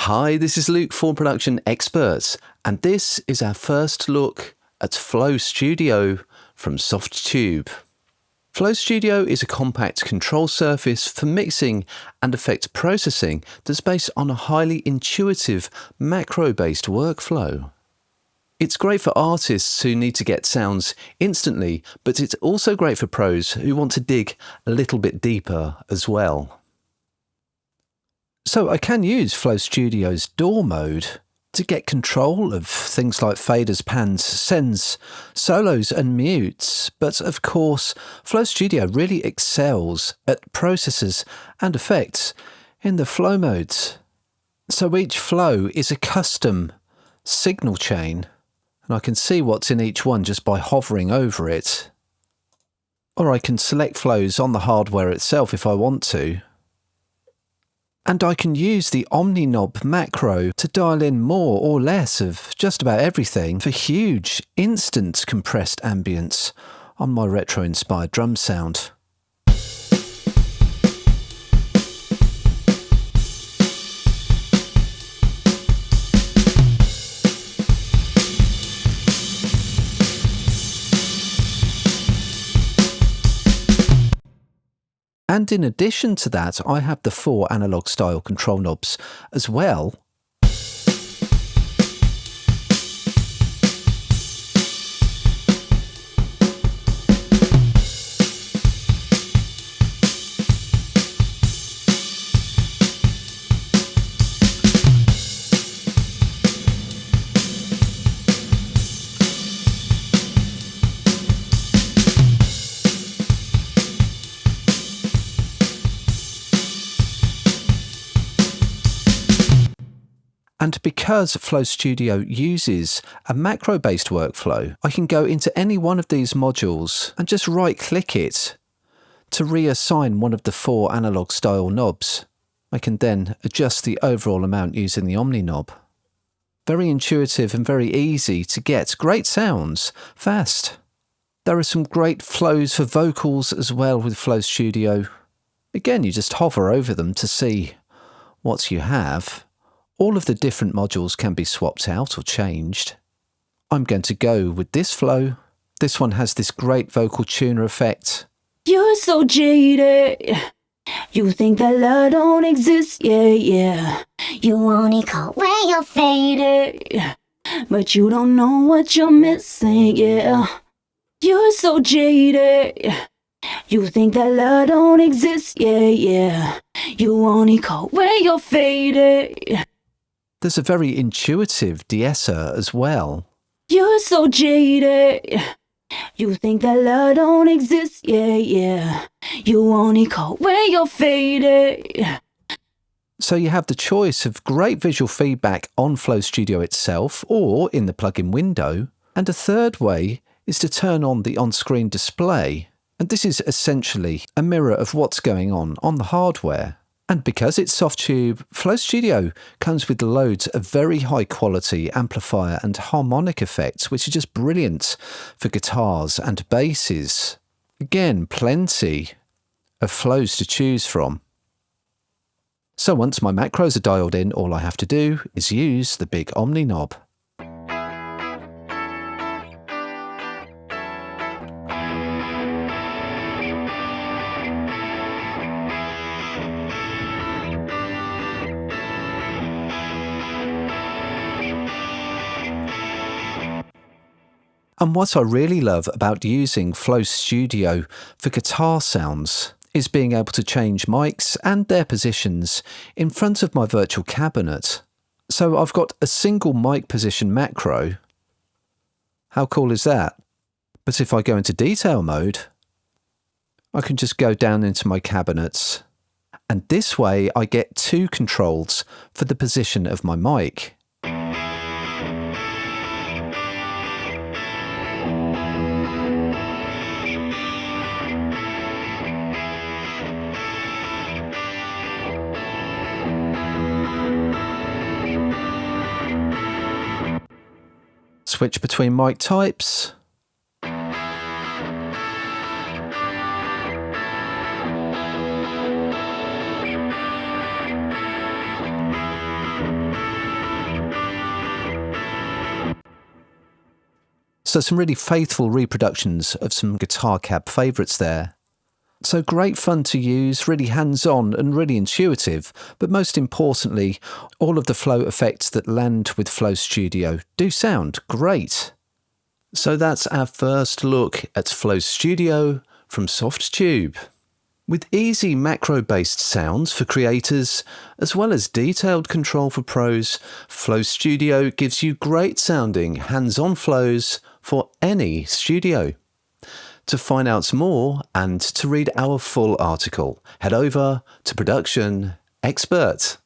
Hi, this is Luke, Form Production Experts, and this is our first look at Flow Studio from Softube. Flow Studio is a compact control surface for mixing and effect processing that's based on a highly intuitive, macro-based workflow. It's great for artists who need to get sounds instantly, but it's also great for pros who want to dig a little bit deeper as well. So I can use Flow Studio's DAW mode to get control of things like faders, pans, sends, solos and mutes, but of course Flow Studio really excels at processors and effects in the flow modes. So each flow is a custom signal chain, and I can see what's in each one just by hovering over it. Or I can select flows on the hardware itself if I want to. And I can use the Omni Knob macro to dial in more or less of just about everything for huge, instant compressed ambience on my retro-inspired drum sound. And in addition to that, I have the 4 analog style control knobs as well. And because Flow Studio uses a macro-based workflow, I can go into any one of these modules and just right-click it to reassign one of the 4 analog style knobs. I can then adjust the overall amount using the Omni Knob. Very intuitive and very easy to get great sounds fast. There are some great flows for vocals as well with Flow Studio. Again, you just hover over them to see what you have. All of the different modules can be swapped out or changed. I'm going to go with this flow. This one has this great vocal tuner effect. You're so jaded. You think that love don't exist, yeah. You only call when you're faded, but you don't know what you're missing, yeah. You're so jaded. You think that love don't exist, yeah. You only call when you're faded. There's a very intuitive de-esser as well. You're so jaded. You think that love don't exist, yeah. You only call when you're faded. So you have the choice of great visual feedback on Flow Studio itself or in the plugin window. And a third way is to turn on the on-screen display. And this is essentially a mirror of what's going on the hardware. And because it's Softube, Flow Studio comes with loads of very high quality amplifier and harmonic effects, which are just brilliant for guitars and basses. Again, plenty of flows to choose from. So once my macros are dialed in, all I have to do is use the big Omni Knob. And what I really love about using Flow Studio for guitar sounds is being able to change mics and their positions in front of my virtual cabinet. So I've got a single mic position macro. How cool is that? But if I go into detail mode, I can just go down into my cabinets. And this way I get 2 controls for the position of my mic. Switch between mic types. So some really faithful reproductions of some guitar cab favourites there. So great fun to use, really hands-on and really intuitive, but most importantly, all of the flow effects that land with Flow Studio do sound great. So that's our first look at Flow Studio from Softube. With easy macro-based sounds for creators, as well as detailed control for pros, Flow Studio gives you great sounding hands-on flows for any studio. To find out more and to read our full article, head over to Production Expert.